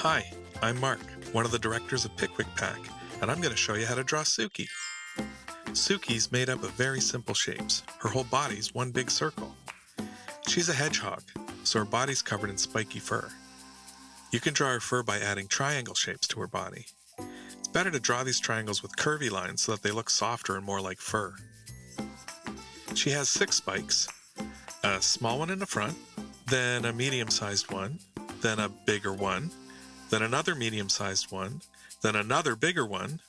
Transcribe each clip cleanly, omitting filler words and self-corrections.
Hi, I'm Mark, one of the directors of Pikwik Pack, and I'm going to show you how to draw Suki. Suki's made up of very simple shapes. Her whole body's one big circle. She's a hedgehog, so her body's covered in spiky fur. You can draw her fur by adding triangle shapes to her body. It's better to draw these triangles with curvy lines so that they look softer and more like fur. She has 6 spikes, a small one in the front, then a medium-sized one, then a bigger one, then another medium-sized one, then another bigger one,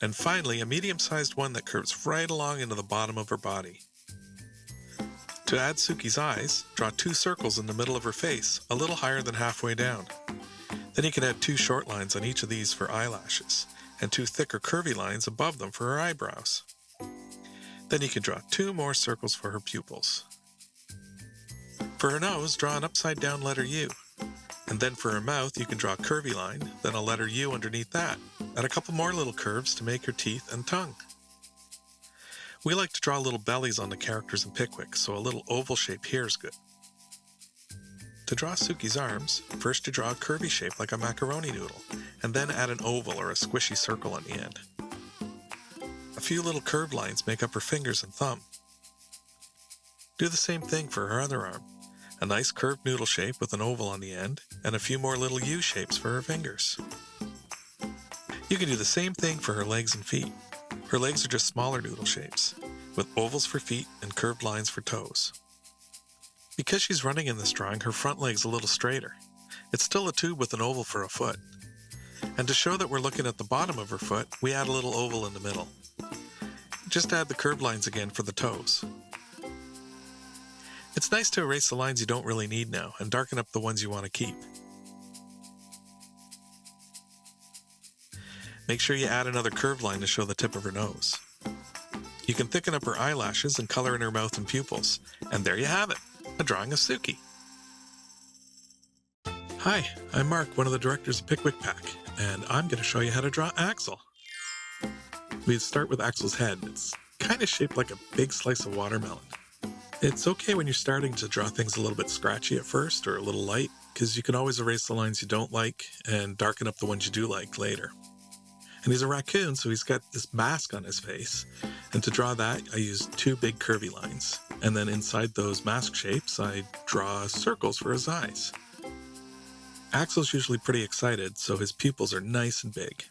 and finally a medium-sized one that curves right along into the bottom of her body. To add Suki's eyes, draw 2 circles in the middle of her face, a little higher than halfway down. Then you can add 2 short lines on each of these for eyelashes, and 2 thicker curvy lines above them for her eyebrows. Then you can draw 2 more circles for her pupils. For her nose, draw an upside-down letter U. And then for her mouth, you can draw a curvy line, then a letter U underneath that, and a couple more little curves to make her teeth and tongue. We like to draw little bellies on the characters in Pikwik, so a little oval shape here is good. To draw Suki's arms, first you draw a curvy shape like a macaroni noodle, and then add an oval or a squishy circle on the end. A few little curved lines make up her fingers and thumb. Do the same thing for her other arm. A nice curved noodle shape with an oval on the end, and a few more little U shapes for her fingers. You can do the same thing for her legs and feet. Her legs are just smaller noodle shapes, with ovals for feet and curved lines for toes. Because she's running in this drawing, her front leg's a little straighter. It's still a tube with an oval for a foot. And to show that we're looking at the bottom of her foot, we add a little oval in the middle. Just add the curved lines again for the toes. It's nice to erase the lines you don't really need now and darken up the ones you want to keep. Make sure you add another curved line to show the tip of her nose. You can thicken up her eyelashes and color in her mouth and pupils. And there you have it, a drawing of Suki. Hi, I'm Mark, one of the directors of Pikwik Pack, and I'm going to show you how to draw Axel. We start with Axel's head. It's kind of shaped like a big slice of watermelon. It's okay when you're starting to draw things a little bit scratchy at first or a little light, because you can always erase the lines you don't like and darken up the ones you do like later. And he's a raccoon, so he's got this mask on his face. And to draw that, I use 2 big curvy lines. And then inside those mask shapes, I draw circles for his eyes. Axel's usually pretty excited, so his pupils are nice and big.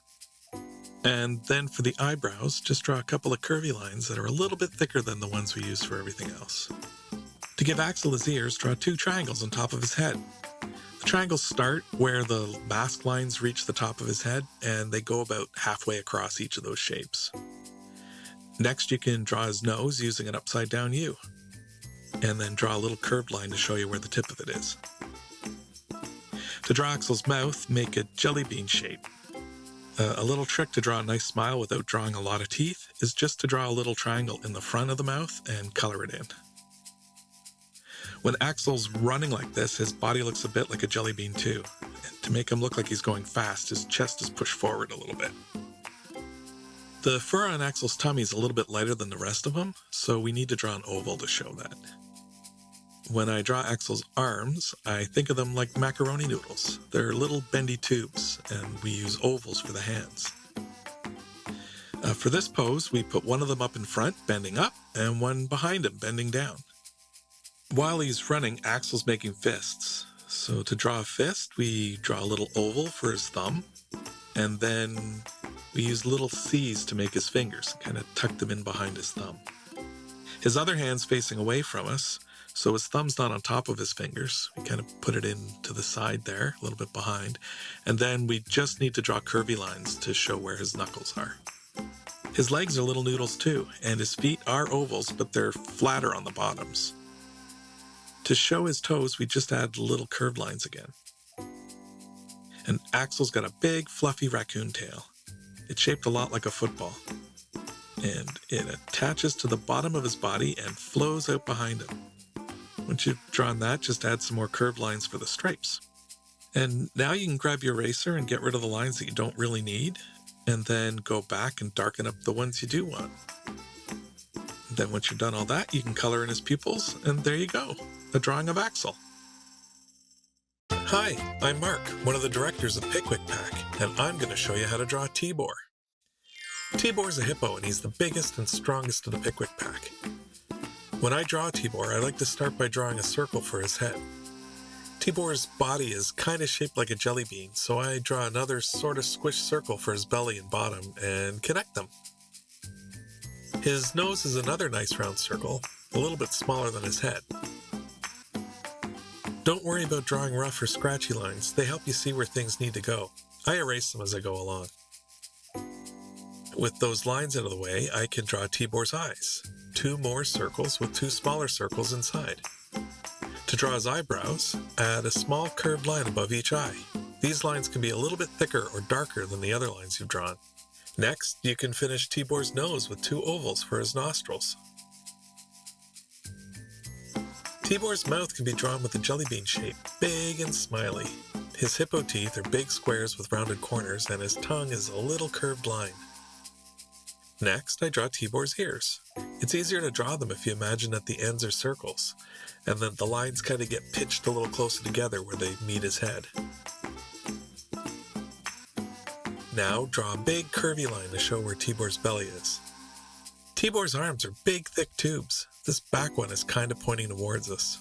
And then for the eyebrows, just draw a couple of curvy lines that are a little bit thicker than the ones we use for everything else. To give Axel his ears, draw 2 triangles on top of his head. The triangles start where the mask lines reach the top of his head, and they go about halfway across each of those shapes. Next, you can draw his nose using an upside-down U, and then draw a little curved line to show you where the tip of it is. To draw Axel's mouth, make a jelly bean shape. A little trick to draw a nice smile without drawing a lot of teeth is just to draw a little triangle in the front of the mouth and color it in. When Axel's running like this, his body looks a bit like a jelly bean too. And to make him look like he's going fast, his chest is pushed forward a little bit. The fur on Axel's tummy is a little bit lighter than the rest of him, so we need to draw an oval to show that. When I draw Axel's arms, I think of them like macaroni noodles. They're little bendy tubes, and we use ovals for the hands. For this pose, we put one of them up in front, bending up, and one behind him, bending down. While he's running, Axel's making fists. So to draw a fist, we draw a little oval for his thumb, and then we use little C's to make his fingers, kind of tuck them in behind his thumb. His other hand's facing away from us, so his thumb's not on top of his fingers. We kind of put it in to the side there, a little bit behind. And then we just need to draw curvy lines to show where his knuckles are. His legs are little noodles too, and his feet are ovals, but they're flatter on the bottoms. To show his toes, we just add little curved lines again. And Axel's got a big, fluffy raccoon tail. It's shaped a lot like a football. And it attaches to the bottom of his body and flows out behind him. Once you've drawn that, just add some more curved lines for the stripes. And now you can grab your eraser and get rid of the lines that you don't really need, and then go back and darken up the ones you do want. Then once you've done all that, you can color in his pupils, and there you go, a drawing of Axel. Hi, I'm Mark, one of the directors of Pikwik Pack, and I'm going to show you how to draw Tibor. Tibor's a hippo, and he's the biggest and strongest of the Pikwik Pack. When I draw Tibor, I like to start by drawing a circle for his head. Tibor's body is kind of shaped like a jelly bean, so I draw another sort of squished circle for his belly and bottom and connect them. His nose is another nice round circle, a little bit smaller than his head. Don't worry about drawing rough or scratchy lines. They help you see where things need to go. I erase them as I go along. With those lines out of the way, I can draw Tibor's eyes. 2 more circles with 2 smaller circles inside. To draw his eyebrows, add a small curved line above each eye. These lines can be a little bit thicker or darker than the other lines you've drawn. Next, you can finish Tibor's nose with 2 ovals for his nostrils. Tibor's mouth can be drawn with a jelly bean shape, big and smiley. His hippo teeth are big squares with rounded corners, and his tongue is a little curved line. Next, I draw Tibor's ears. It's easier to draw them if you imagine that the ends are circles, and then the lines kind of get pitched a little closer together where they meet his head. Now, draw a big curvy line to show where Tibor's belly is. Tibor's arms are big, thick tubes. This back one is kind of pointing towards us.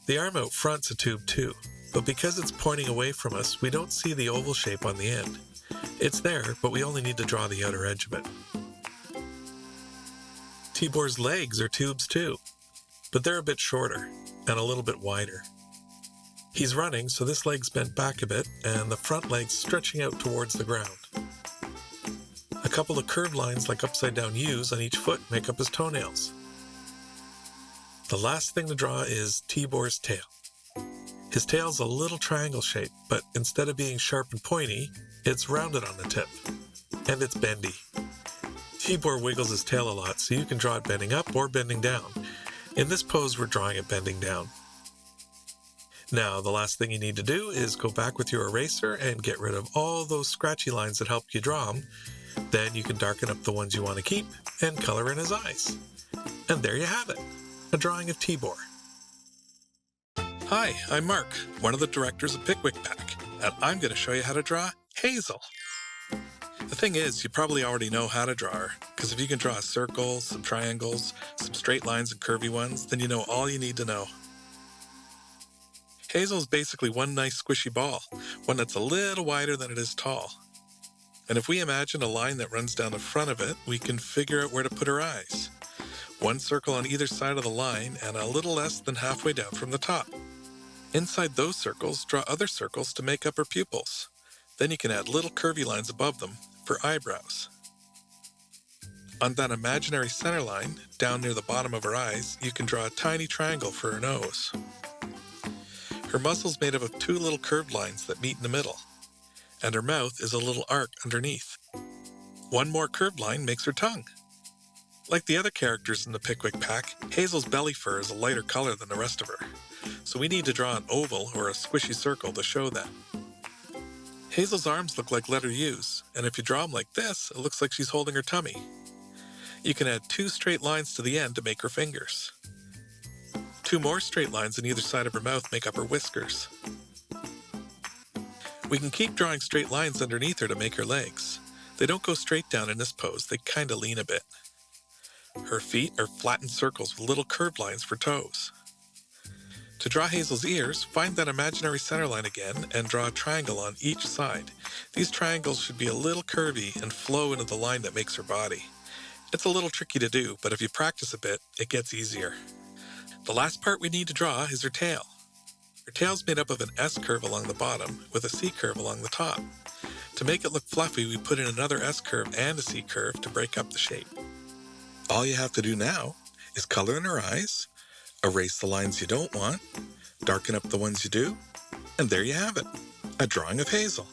The arm out front's a tube too, but because it's pointing away from us, we don't see the oval shape on the end. It's there, but we only need to draw the outer edge of it. Tibor's legs are tubes too, but they're a bit shorter and a little bit wider. He's running, so this leg's bent back a bit, and the front leg's stretching out towards the ground. A couple of curved lines like upside-down U's on each foot make up his toenails. The last thing to draw is Tibor's tail. His tail's a little triangle shape, but instead of being sharp and pointy, it's rounded on the tip. And it's bendy. Tibor wiggles his tail a lot, so you can draw it bending up or bending down. In this pose, we're drawing it bending down. Now, the last thing you need to do is go back with your eraser and get rid of all those scratchy lines that helped you draw him. Then you can darken up the ones you want to keep and color in his eyes. And there you have it, a drawing of Tibor. Hi, I'm Mark, one of the directors of Pikwik Pack, and I'm going to show you how to draw Hazel. The thing is, you probably already know how to draw her, because if you can draw a circle, some triangles, some straight lines and curvy ones, then you know all you need to know. Hazel is basically one nice squishy ball, one that's a little wider than it is tall. And if we imagine a line that runs down the front of it, we can figure out where to put her eyes. 1 circle on either side of the line and a little less than halfway down from the top. Inside those circles, draw other circles to make up her pupils. Then you can add little curvy lines above them for eyebrows. On that imaginary center line, down near the bottom of her eyes, you can draw a tiny triangle for her nose. Her muscle's made up of 2 little curved lines that meet in the middle, and her mouth is a little arc underneath. 1 more curved line makes her tongue. Like the other characters in the Pikwik Pack, Hazel's belly fur is a lighter color than the rest of her, so we need to draw an oval or a squishy circle to show that. Hazel's arms look like letter U's, and if you draw them like this, it looks like she's holding her tummy. You can add 2 straight lines to the end to make her fingers. 2 more straight lines on either side of her mouth make up her whiskers. We can keep drawing straight lines underneath her to make her legs. They don't go straight down in this pose, they kind of lean a bit. Her feet are flattened circles with little curved lines for toes. To draw Hazel's ears, find that imaginary center line again and draw a triangle on each side. These triangles should be a little curvy and flow into the line that makes her body. It's a little tricky to do, but if you practice a bit, it gets easier. The last part we need to draw is her tail. Her tail's made up of an S curve along the bottom with a C curve along the top. To make it look fluffy, we put in another S curve and a C curve to break up the shape. All you have to do now is color in her eyes, erase the lines you don't want, darken up the ones you do, and there you have it, a drawing of Hazel.